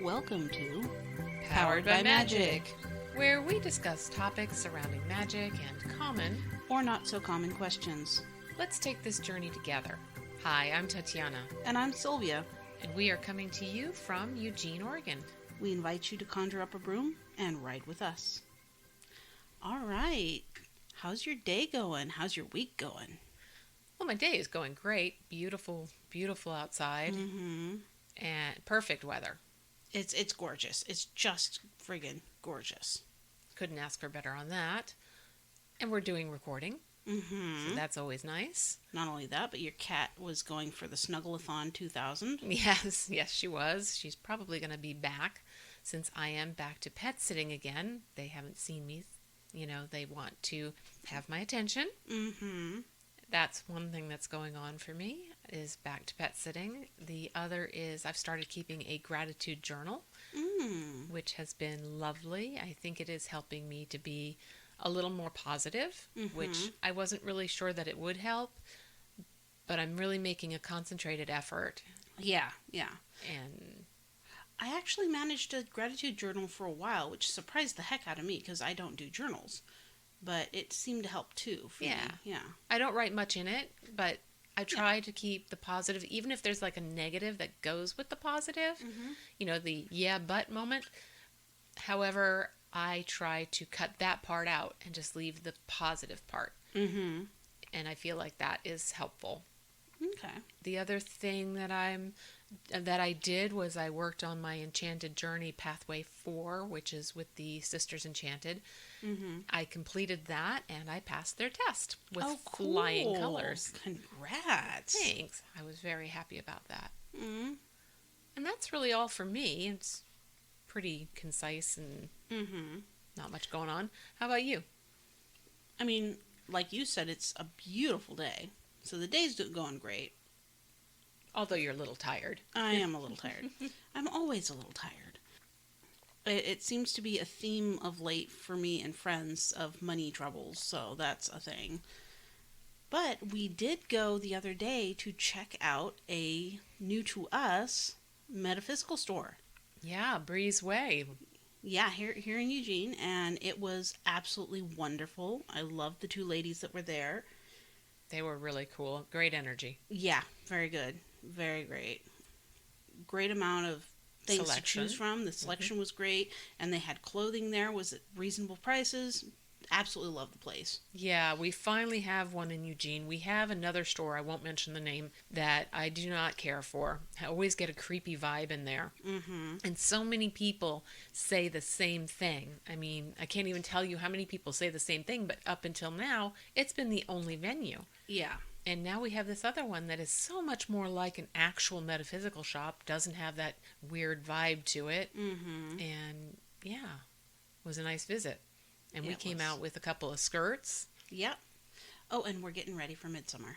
Welcome to Powered by Magic, where we discuss topics surrounding magic and common. or Not So Common Questions. Let's take this journey together. Hi, I'm Tatiana, And I'm Sylvia. and we are coming to you from Eugene, Oregon. We invite you to conjure up a broom and ride with us. All right. How's your day going? How's your week going? Well, my day is going great. Beautiful, beautiful outside, Mm-hmm. and perfect weather. It's gorgeous. It's just friggin' gorgeous. Couldn't ask for better on that. And we're doing recording, Mm-hmm. so that's always nice. Not only that, but your cat was going for the Snuggleathon 2000. Yes, she was. She's probably going to be back since I am back to pet sitting again. They haven't seen me. They want to have my attention. Mm-hmm. That's one thing that's going on for me, is back to pet sitting. The other is I've started keeping a gratitude journal, which has been lovely. I think it is helping me to be a little more positive, which I wasn't really sure that it would help, but I'm really making a concentrated effort. Yeah. And I actually managed a gratitude journal for a while, which surprised the heck out of me because I don't do journals. But it seemed to help too for me. Yeah. I don't write much in it, but I try to keep the positive, even if there's like a negative that goes with the positive, the yeah, but moment. However, I try to cut that part out and just leave the positive part. Mm-hmm. And I feel like that is helpful. Okay. The other thing that I did was I worked on my Enchanted Journey Pathway 4, which is with the Sisters Enchanted. Mm-hmm. I completed that and I passed their test with cool. flying colors. Congrats. Thanks. I was very happy about that. Mm-hmm. And that's really all for me. It's pretty concise and not much going on. How about you? I mean, like you said, it's a beautiful day. So the day's going great. Although you're a little tired. I am a little tired. I'm always a little tired. It seems to be a theme of late for me and friends of money troubles, so that's a thing. But we did go the other day to check out a new to us metaphysical store. Yeah, Breeze Way. Yeah, here in Eugene, and it was absolutely wonderful. I loved the two ladies that were there. They were really cool. Great energy. Yeah, very good. Very great. Great amount of things to choose from. The selection was great, and they had clothing there, was at reasonable prices. Absolutely loved the place. Yeah, we finally have one in Eugene. We have another store, I won't mention the name, that I do not care for. I always get a creepy vibe in there. Mm-hmm. And so many people say the same thing. I mean, I can't even tell you how many people say the same thing, but up until now, it's been the only venue. Yeah. And now we have this other one that is so much more like an actual metaphysical shop, doesn't have that weird vibe to it. Mm-hmm. And yeah, it was a nice visit. And we It came was. out with a couple of skirts. Yep. Oh, and we're getting ready for midsummer.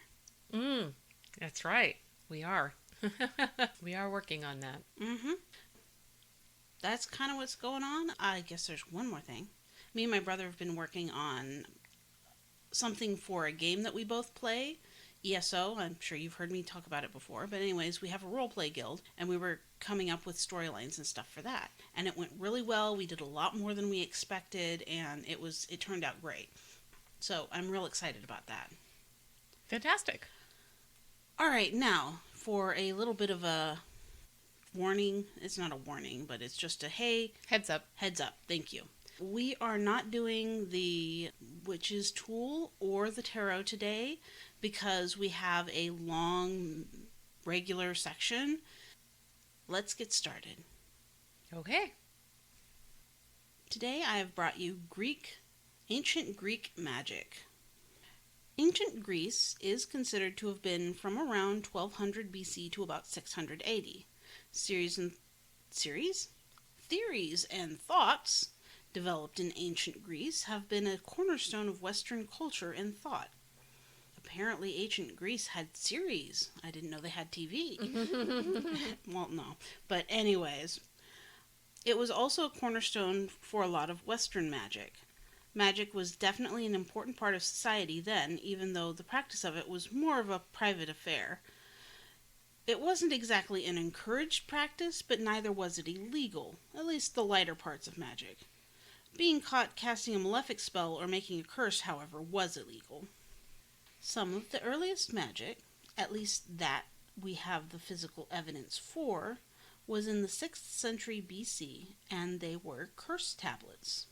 That's right. We are. We are working on that. Mm-hmm. That's kind of what's going on. I guess there's one more thing. Me and my brother have been working on something for a game that we both play. ESO, I'm sure you've heard me talk about it before, but anyways, we have a role play guild, and we were coming up with storylines and stuff for that. And it went really well. We did a lot more than we expected, and it turned out great. So I'm real excited about that. Fantastic. All right, now for a little bit of a warning. It's not a warning, but it's just a hey, Heads up. heads up. Thank you. We are not doing the Witch's Tool or the Tarot today because we have a long regular section. Let's get started. Okay. Today I have brought you ancient Greek magic. Ancient Greece is considered to have been from around 1200 BC to about 680. Theories and thoughts developed in ancient Greece have been a cornerstone of Western culture and thought. Apparently, ancient Greece had series. I didn't know they had TV. Well, no. But anyways, it was also a cornerstone for a lot of Western magic. Magic was definitely an important part of society then, even though the practice of it was more of a private affair. It wasn't exactly an encouraged practice, but neither was it illegal, at least the lighter parts of magic. Being caught casting a malefic spell or making a curse, however, was illegal. Some of the earliest magic, at least that we have the physical evidence for, was in the 6th century BC, and they were curse tablets.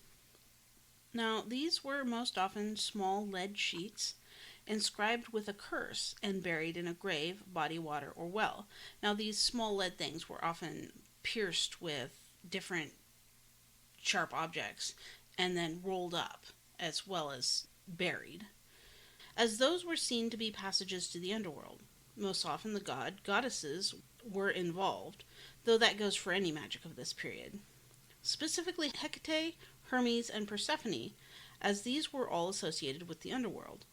Now, these were most often small lead sheets inscribed with a curse and buried in a grave, body, water, or well. Now, these small lead things were often pierced with different sharp objects and then rolled up as well as buried, as those were seen to be passages to the underworld. Most often the goddesses were involved, though that goes for any magic of this period. Specifically Hecate, Hermes, and Persephone, as these were all associated with the underworld.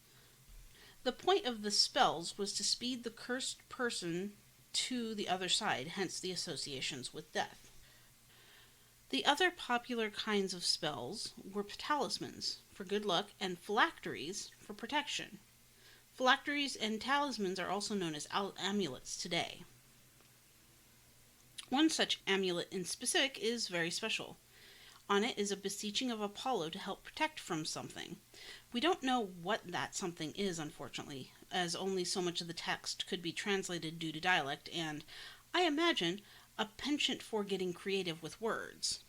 The point of the spells was to speed the cursed person to the other side, hence the associations with death. The other popular kinds of spells were talismans for good luck and phylacteries for protection. Phylacteries and talismans are also known as amulets today. One such amulet in specific is very special. On it is a beseeching of Apollo to help protect from something. We don't know what that something is, unfortunately, as only so much of the text could be translated due to dialect and, I imagine, a penchant for getting creative with words.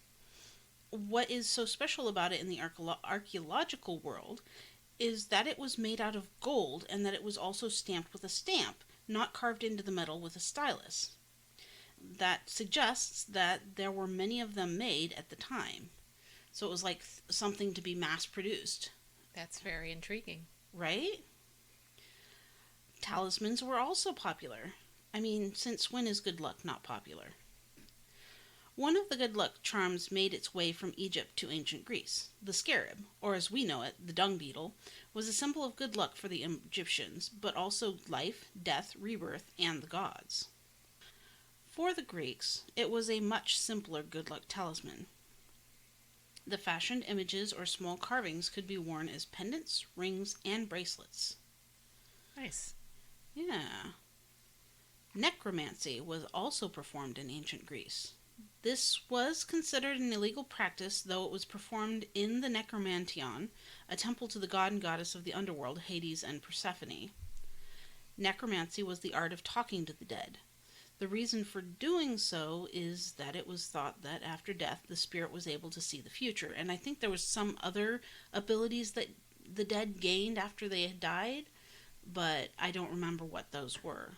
What is so special about it in the archaeological world is that it was made out of gold and that it was also stamped with a stamp, not carved into the metal with a stylus. That suggests that there were many of them made at the time. So it was like something to be mass produced. That's very intriguing. Right? Talismans were also popular. I mean, since when is good luck not popular? One of the good luck charms made its way from Egypt to ancient Greece. The scarab, or as we know it, the dung beetle, was a symbol of good luck for the Egyptians, but also life, death, rebirth, and the gods. For the Greeks, it was a much simpler good luck talisman. The fashioned images or small carvings could be worn as pendants, rings, and bracelets. Nice. Yeah. Necromancy was also performed in ancient Greece. This was considered an illegal practice, though it was performed in the Necromantion, a temple to the god and goddess of the underworld, Hades and Persephone. Necromancy was the art of talking to the dead. The reason for doing so is that it was thought that after death the spirit was able to see the future, and I think there was some other abilities that the dead gained after they had died, but I don't remember what those were.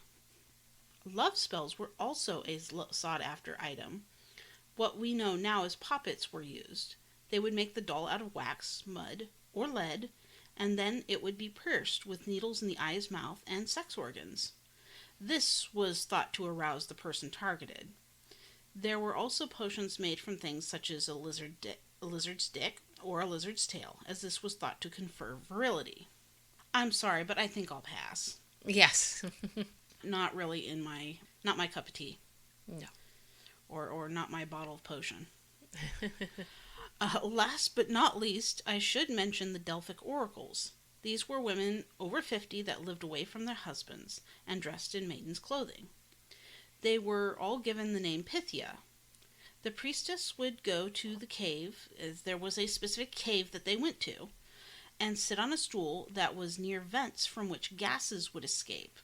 Love spells were also a sought-after item. What we know now as poppets were used. They would make the doll out of wax, mud, or lead, and then it would be pierced with needles in the eyes, mouth, and sex organs. This was thought to arouse the person targeted. There were also potions made from things such as a lizard's dick or a lizard's tail, as this was thought to confer virility. I'm sorry, but I think I'll pass. Yes. Not my cup of tea. No. Or not my bottle of potion. Last but not least, I should mention the Delphic oracles. These were women over 50 that lived away from their husbands and dressed in maidens' clothing. They were all given the name Pythia. The priestess would go to the cave, as there was a specific cave that they went to, and sit on a stool that was near vents from which gases would escape.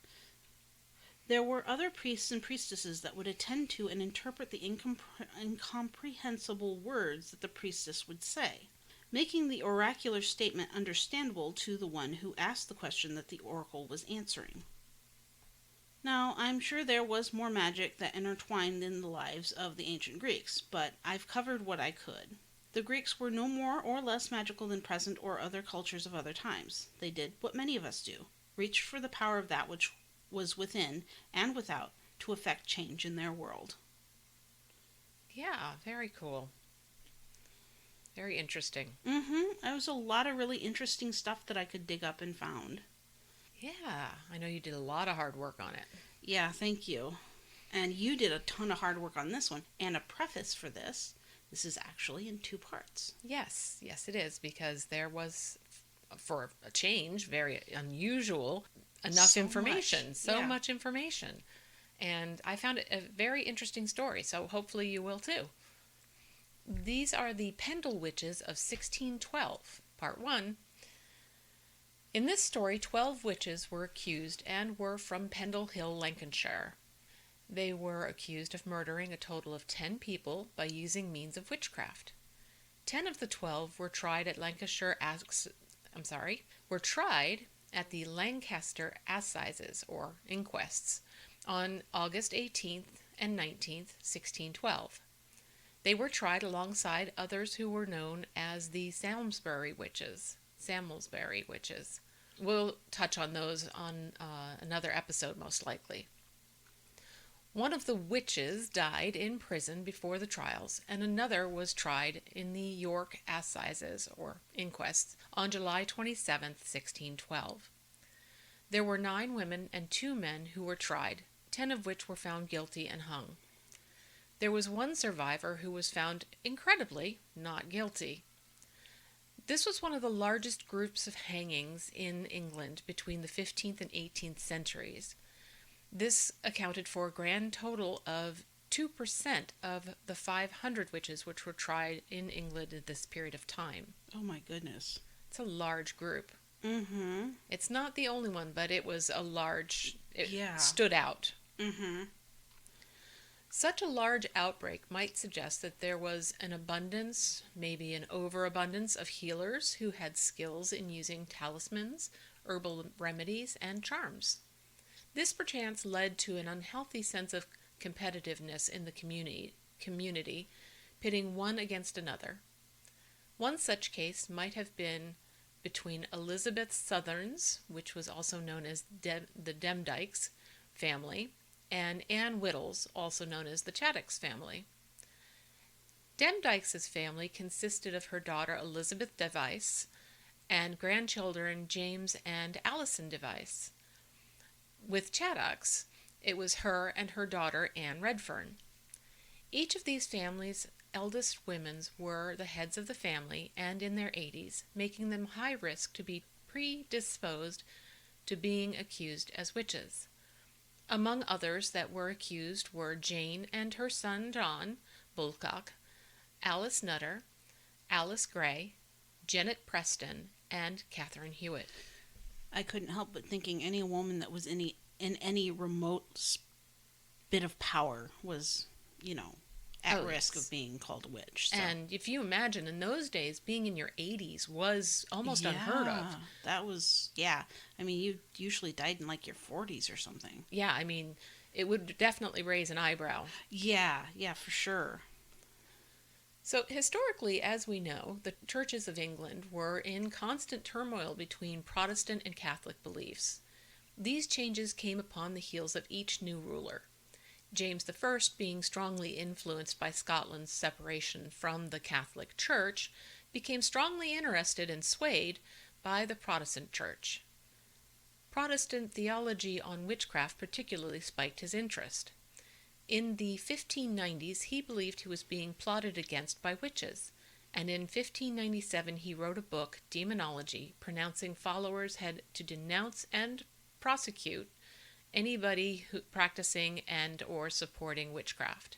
There were other priests and priestesses that would attend to and interpret the incomprehensible words that the priestess would say, making the oracular statement understandable to the one who asked the question that the oracle was answering. Now, I'm sure there was more magic that intertwined in the lives of the ancient Greeks, but I've covered what I could. The Greeks were no more or less magical than present or other cultures of other times. They did what many of us do, reached for the power of that which was within and without to effect change in their world. Yeah, very cool. Very interesting. There was a lot of really interesting stuff that I could dig up and found. Yeah, I know you did a lot of hard work on it. Yeah, thank you. And you did a ton of hard work on this one. And a preface for this. This is actually in 2 parts. Yes, it is, because there was, for a change, very unusual, enough information. So much information. And I found it a very interesting story, so hopefully you will too. These are the Pendle witches of 1612, Part 1. In this story, 12 witches were accused and were from Pendle Hill, Lancashire. They were accused of murdering a total of 10 people by using means of witchcraft. 10 of the 12 were tried at were tried at the Lancaster Assizes, or inquests, on August 18th and 19th, 1612. They were tried alongside others who were known as the Samlesbury witches. We'll touch on those on another episode, most likely. One of the witches died in prison before the trials, and another was tried in the York Assizes, or inquests, on July 27th, 1612. There were 9 women and 2 men who were tried, 10 of which were found guilty and hung. There was one survivor who was found, incredibly, not guilty. This was one of the largest groups of hangings in England between the 15th and 18th centuries. This accounted for a grand total of 2% of the 500 witches which were tried in England at this period of time. Oh my goodness. It's a large group. Mm-hmm. It's not the only one, but it was a large... It Yeah. stood out. Mm-hmm. Such a large outbreak might suggest that there was an abundance, maybe an overabundance, of healers who had skills in using talismans, herbal remedies, and charms. This perchance led to an unhealthy sense of competitiveness in the community, pitting one against another. One such case might have been between Elizabeth Southerns, which was also known as the Demdikes family, and Anne Whittles, also known as the Chaddocks family. Demdikes' family consisted of her daughter Elizabeth Device and grandchildren James and Alison Device. With Chaddocks, it was her and her daughter Anne Redfern. Each of these families' eldest women were the heads of the family and in their 80s, making them high risk to be predisposed to being accused as witches. Among others that were accused were Jane and her son John Bulcock, Alice Nutter, Alice Gray, Janet Preston, and Catherine Hewitt. I couldn't help but thinking any woman that was in any remote bit of power was, at risk of being called a witch. So. And if you imagine, in those days, being in your 80s was almost unheard of. That was, yeah. I mean, you usually died in like your 40s or something. Yeah, I mean, it would definitely raise an eyebrow. Yeah, for sure. So historically, as we know, the churches of England were in constant turmoil between Protestant and Catholic beliefs. These changes came upon the heels of each new ruler. James I, being strongly influenced by Scotland's separation from the Catholic Church, became strongly interested and swayed by the Protestant Church. Protestant theology on witchcraft particularly spiked his interest. In the 1590s, he believed he was being plotted against by witches, and in 1597 he wrote a book, Demonology, pronouncing followers had to denounce and prosecute anybody practicing and or supporting witchcraft.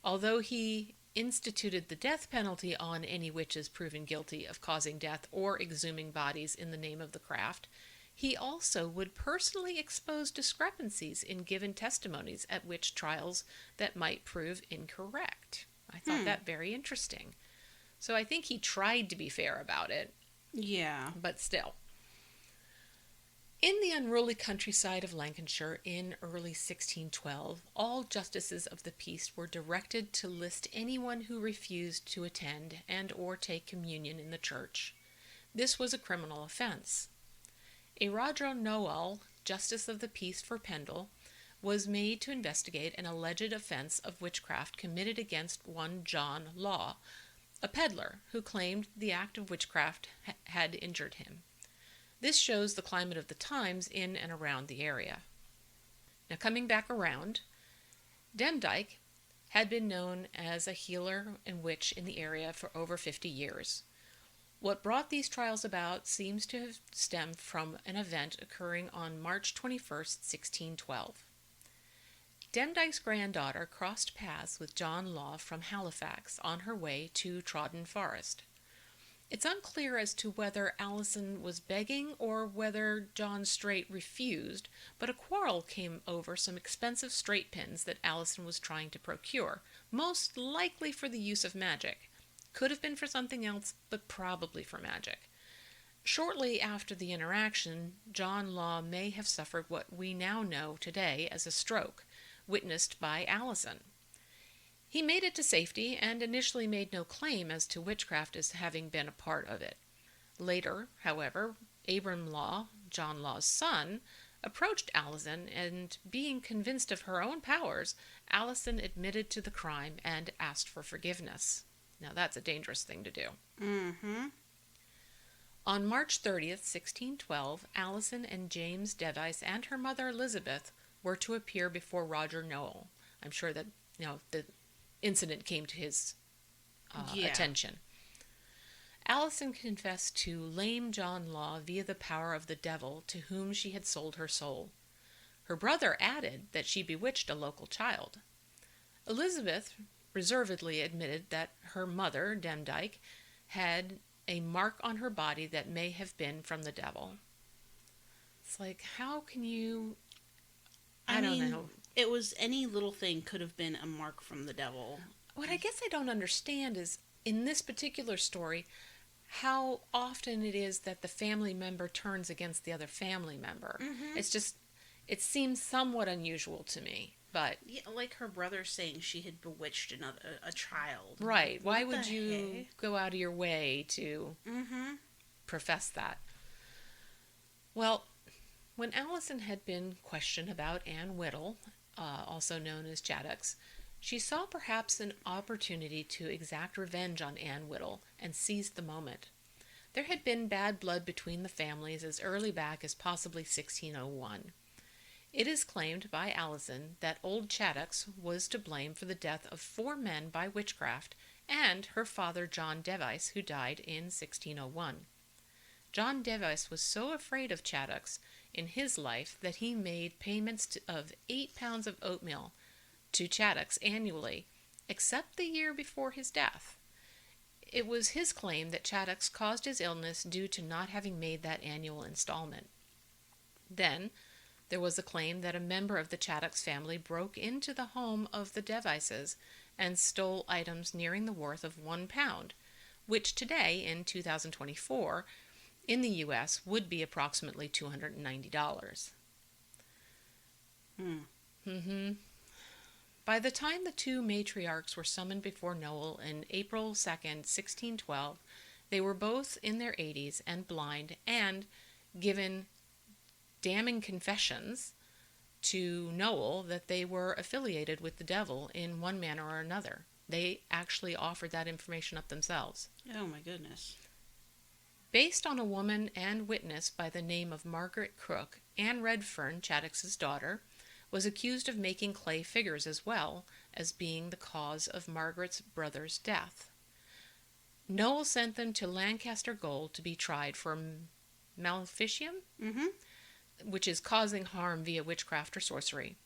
Although he instituted the death penalty on any witches proven guilty of causing death or exhuming bodies in the name of the craft, he also would personally expose discrepancies in given testimonies at witch trials that might prove incorrect. I thought that very interesting. So I think he tried to be fair about it. Yeah. But still. In the unruly countryside of Lancashire in early 1612, all justices of the peace were directed to list anyone who refused to attend and or take communion in the church. This was a criminal offense. A Roger Nowell, Justice of the Peace for Pendle, was made to investigate an alleged offense of witchcraft committed against one John Law, a peddler who claimed the act of witchcraft had injured him. This shows the climate of the times in and around the area. Now coming back around, Demdike had been known as a healer and witch in the area for over 50 years. What brought these trials about seems to have stemmed from an event occurring on March 21st, 1612. Demdike's granddaughter crossed paths with John Law from Halifax on her way to Trodden Forest. It's unclear as to whether Allison was begging or whether John straight refused, but a quarrel came over some expensive straight pins that Allison was trying to procure, most likely for the use of magic. Could have been for something else, but probably for magic. Shortly after the interaction, John Law may have suffered what we now know today as a stroke, witnessed by Allison. He made it to safety and initially made no claim as to witchcraft as having been a part of it. Later, however, Abram Law, John Law's son, approached Allison, and being convinced of her own powers, Allison admitted to the crime and asked for forgiveness. Now that's a dangerous thing to do. Mm-hmm. On March 30th, 1612, Allison and James Device and her mother Elizabeth were to appear before Roger Nowell. I'm sure that, the incident came to his attention. Allison confessed to lame John Law via the power of the devil to whom she had sold her soul. Her brother added that she bewitched a local child. Elizabeth reservedly admitted that her mother, Demdike, had a mark on her body that may have been from the devil. It's like, how can you... I don't know. It was any little thing could have been a mark from the devil. What I guess I don't understand is, in this particular story, how often it is that the family member turns against the other family member. Mm-hmm. It's just, it seems somewhat unusual to me, but... Yeah, like her brother saying she had bewitched a child. Right. Why What would the you heck? go out of your way to Mm-hmm. profess that? Well, when Allison had been questioned about Anne Whittle, also known as Chattox, she saw perhaps an opportunity to exact revenge on Anne Whittle and seized the moment. There had been bad blood between the families as early back as possibly 1601. It is claimed by Allison that old Chattox was to blame for the death of 4 men by witchcraft and her father John Device, who died in 1601. John Device was so afraid of Chattox in his life that he made payments of 8 pounds of oatmeal to Chattox annually, except the year before his death. It was his claim that Chattox caused his illness due to not having made that annual installment. Then, there was a claim that a member of the Chattox family broke into the home of the Devices and stole items nearing the worth of 1 pound, which today, in 2024, in the U.S., would be approximately $290. By the time the 2 matriarchs were summoned before Nowell in April 2nd, 1612, they were both in their 80s and blind and given damning confessions to Nowell that they were affiliated with the devil in one manner or another. They actually offered that information up themselves. Oh my goodness. Based on a woman and witness by the name of Margaret Crook, Anne Redfern, Chattox's daughter, was accused of making clay figures as well as being the cause of Margaret's brother's death. Nowell sent them to Lancaster Gaol to be tried for maleficium, which is causing harm via witchcraft or sorcery.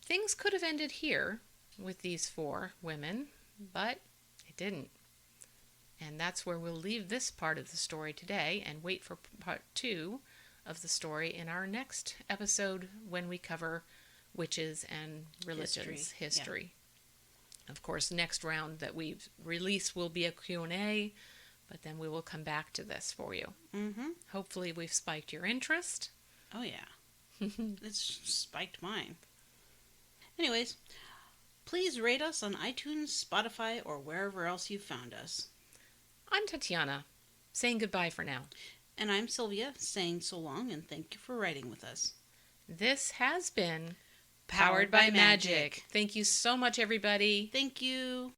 Things could have ended here with these 4 women, but it didn't. And that's where we'll leave this part of the story today and wait for part 2 of the story in our next episode when we cover witches and religions history. Yeah. Of course, next round that we release will be a Q&A, but then we will come back to this for you. Hopefully we've spiked your interest. Oh yeah. It's spiked mine. Anyways, please rate us on iTunes, Spotify, or wherever else you've found us. I'm Tatiana, saying goodbye for now. And I'm Sylvia, saying so long and thank you for writing with us. This has been Powered by Magic. Thank you so much, everybody. Thank you.